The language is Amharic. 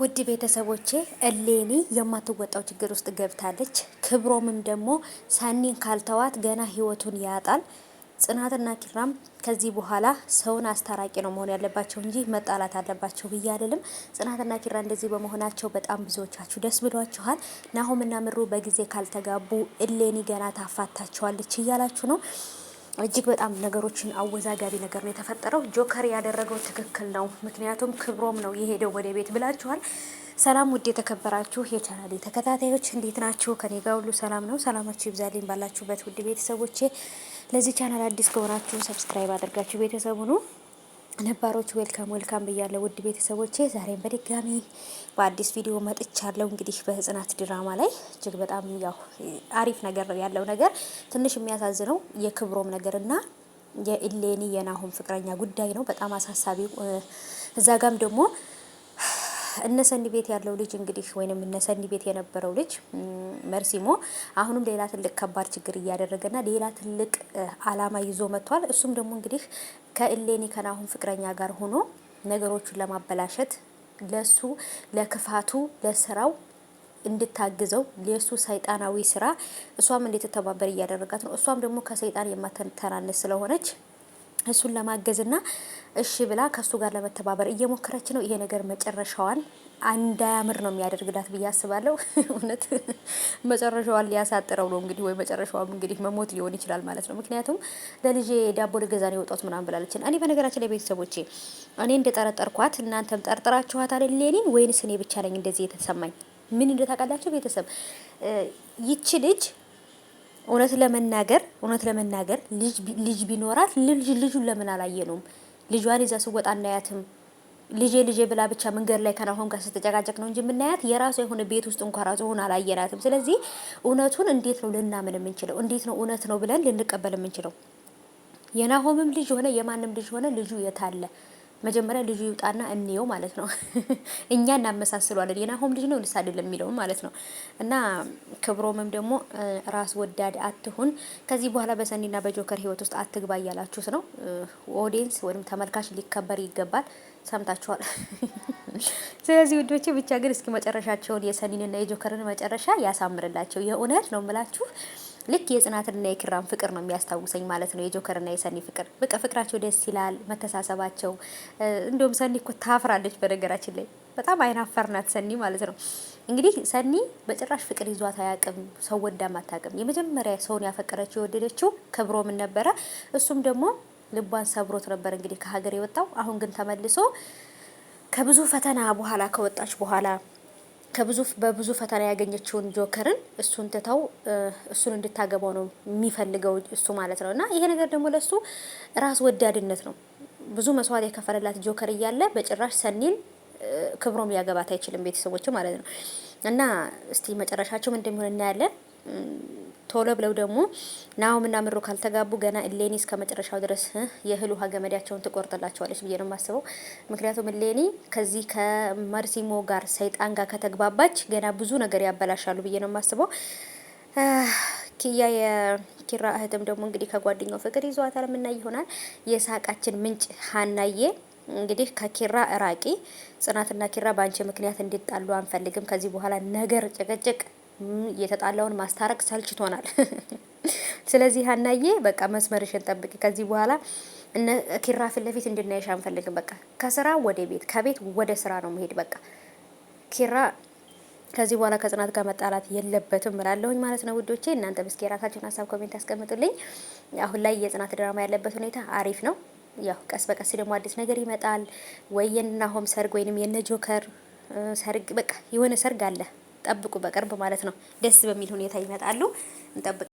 ውድ ቤተሰቦቼ እሌኒ የማትወጣው ችግር ውስጥ ገብታለች። ክብሮምም ደግሞ ሰኒን ካልተዋት ገና ህይወቱን ያጣል። ጽናትና ኪራም ከዚህ በኋላ ሰውን አስታራቂ ነው መሆን ያለባቸው እንጂ መጣላት አለባቸው ብዬ አይደለም። ጽናትና ኪራ እንደዚህ በመሆናቸው በጣም ብዙዎቻችሁ ደስ ብሏችኋል። ናሆምና ምሩ በጊዜ ካልተጋቡ እሌኒ ገና ታፋታቸዋለች እያላችሁ ነው። እጅግ በጣም ነገሮችን አወዛጋቢ ነገር ነው የተፈጠረው። ጆከር ያደረገው ትክክል ነው፣ ምክንያቱም ክብሮም ነው የሄደው ወደ ቤት ብላችኋል። ሰላም ውድ የተከበራችሁ የቻናሌ ተከታታዮች እንዴት ናችሁ? ከኔ ጋር ሁሉ ሰላም ነው። ሰላማችሁ ይብዛልኝ ባላችሁበት ውድ ቤተሰቦቼ። ለዚህ ቻናል አዲስ ከሆናችሁ ሰብስክራይብ አድርጋችሁ ቤተሰቡ ነው። ነባሮች ዌልካም ብያለሁ ውድ ቤተሰቦቼ። ዛሬም በድጋሚ በአዲስ ቪዲዮ መጥቻለሁ። እንግዲህ በጽናት ድራማ ላይ እጅግ በጣም ያው አሪፍ ነገር ነው ያለው ነገር። ትንሽ የሚያሳዝነው የክብሮም ነገርና የኢሌኒ የናሆም ፍቅረኛ ጉዳይ ነው በጣም አሳሳቢው። እዛ ጋም ደግሞ እነሰኒ ቤት ያለው ልጅ እንግዲህ ወይንም እነሰኒ ቤት የነበረው ልጅ መርሲሞ አሁንም ሌላ ትልቅ ከባድ ችግር እያደረገና ሌላ ትልቅ አላማ ይዞ መጥቷል። እሱም ደግሞ እንግዲህ ከኢሌኒ ከናሆም ፍቅረኛ ጋር ሆኖ ነገሮቹን ለማበላሸት ለሱ ለክፋቱ ለስራው እንድታግዘው ለሱ ሰይጣናዊ ስራ እሷም እንድትተባበር እያደረጋት ነው። እሷም ደግሞ ከሰይጣን የማትተናነስ ስለሆነች እሱን ለማገዝና እሺ ብላ ከሱ ጋር ለመተባበር እየሞከረች ነው። ይሄ ነገር መጨረሻዋን እንዳያምር ነው የሚያደርግላት ብዬ አስባለሁ። እውነት መጨረሻዋን ሊያሳጥረው ነው እንግዲህ፣ ወይ መጨረሻዋም እንግዲህ መሞት ሊሆን ይችላል ማለት ነው። ምክንያቱም ለልጄ ዳቦ ልገዛ ነው የወጣሁት ምናምን ብላለች። እኔ በነገራችን ላይ ቤተሰቦቼ እኔ እንደጠረጠርኳት እናንተም ጠርጥራችኋት አይደል ሌሊን? ወይንስ እኔ ብቻ ነኝ እንደዚህ የተሰማኝ? ምን እንደታውቃላችሁ ቤተሰብ ይቺ ልጅ እውነት ለመናገር ልጅ ቢኖራት ልጁን ለምን አላየነውም? ልጇን ይዛ ስወጣ እናያትም። ልጄ ብላ ብቻ መንገድ ላይ ከናሆም ጋር ስትጨቃጨቅ ነው እንጂ የምናያት የራሷ የሆነ ቤት ውስጥ እንኳን ራሱ ሆነ አላየናትም። ስለዚህ እውነቱን እንዴት ነው ልናምን የምንችለው? እንዴት ነው እውነት ነው ብለን ልንቀበል የምንችለው? የናሆምም ልጅ ሆነ የማንም ልጅ ሆነ ልጁ የታለ? መጀመሪያ ልጁ ይውጣና እንየው ማለት ነው። እኛ እናመሳስሏለን የናሆም ልጅ ነው ልስ አይደለም የሚለውን ማለት ነው። እና ክብሮምም ደግሞ ራስ ወዳድ አትሁን፣ ከዚህ በኋላ በሰኒና በጆከር ህይወት ውስጥ አትግባ እያላችሁት ነው። ኦዲየንስ ወይም ተመልካች ሊከበር ይገባል። ሰምታችኋል። ስለዚህ ውዶቼ ብቻ ግን እስኪ መጨረሻቸውን የሰኒንና የጆከርን መጨረሻ ያሳምርላቸው። የእውነት ነው የምላችሁ። ልክ የጽናትና የኪራን ፍቅር ነው የሚያስታውሰኝ ማለት ነው። የጆከርና የሰኒ ፍቅር በቃ ፍቅራቸው ደስ ይላል፣ መተሳሰባቸው። እንደውም ሰኒ እኮ ታፍራለች በነገራችን ላይ በጣም አይናፋር ናት ሰኒ ማለት ነው። እንግዲህ ሰኒ በጭራሽ ፍቅር ይዟት አያውቅም፣ ሰው ወዳም አታውቅም። የመጀመሪያ ሰውን ያፈቀረችው የወደደችው ክብሮምን ነበረ። እሱም ደግሞ ልቧን ሰብሮት ነበር እንግዲህ ከሀገር የወጣው። አሁን ግን ተመልሶ ከብዙ ፈተና በኋላ ከወጣች በኋላ በብዙ ፈተና ያገኘችውን ጆከርን እሱን ትተው እሱን እንድታገባው ነው የሚፈልገው እሱ ማለት ነው። እና ይሄ ነገር ደግሞ ለሱ ራስ ወዳድነት ነው። ብዙ መስዋዕት የከፈለላት ጆከር እያለ በጭራሽ ሰኒን ክብሮም ሊያገባት አይችልም ቤተሰቦች ማለት ነው። እና እስቲ መጨረሻቸው ምን እንደሚሆን እናያለን። ቶሎ ብለው ደግሞ ናሆምና ምሩ ካልተጋቡ ገና እሌኒ እስከ መጨረሻው ድረስ የእህል ውሃ ገመዳቸውን ትቆርጥላቸዋለች ብዬ ነው የማስበው። ምክንያቱም እሌኒ ከዚህ ከመርሲሞ ጋር ሰይጣን ጋር ከተግባባች ገና ብዙ ነገር ያበላሻሉ ብዬ ነው የማስበው። የኪራ እህትም ደግሞ እንግዲህ ከጓደኛው ፍቅር ይዟታል የምናይ ይሆናል። የሳቃችን ምንጭ ሀናዬ እንግዲህ ከኪራ እራቂ፣ ጽናትና ኪራ በአንቺ ምክንያት እንዲጣሉ አንፈልግም። ከዚህ በኋላ ነገር ጭቅጭቅ የተጣላውን ማስታረቅ ሰልችቶናል። ስለዚህ ሀናዬ በቃ መስመርሽን ጠብቂ። ከዚህ በኋላ ኪራ ፊት ለፊት እንድናይሽ አንፈልግም። በቃ ከስራ ወደ ቤት፣ ከቤት ወደ ስራ ነው መሄድ። በቃ ኪራ ከዚህ በኋላ ከጽናት ጋር መጣላት የለበትም እላለሁኝ ማለት ነው ውዶቼ። እናንተ እስኪ የራሳችሁን ሀሳብ ኮሜንት አስቀምጡልኝ። አሁን ላይ የጽናት ድራማ ያለበት ሁኔታ አሪፍ ነው። ያው ቀስ በቀስ ደግሞ አዲስ ነገር ይመጣል። ወይ የናሆም ሰርግ ወይንም የነ ጆከር ሰርግ፣ በቃ የሆነ ሰርግ አለ። ጠብቁ፣ በቅርብ ማለት ነው። ደስ በሚል ሁኔታ ይመጣሉ። እንጠብቅ።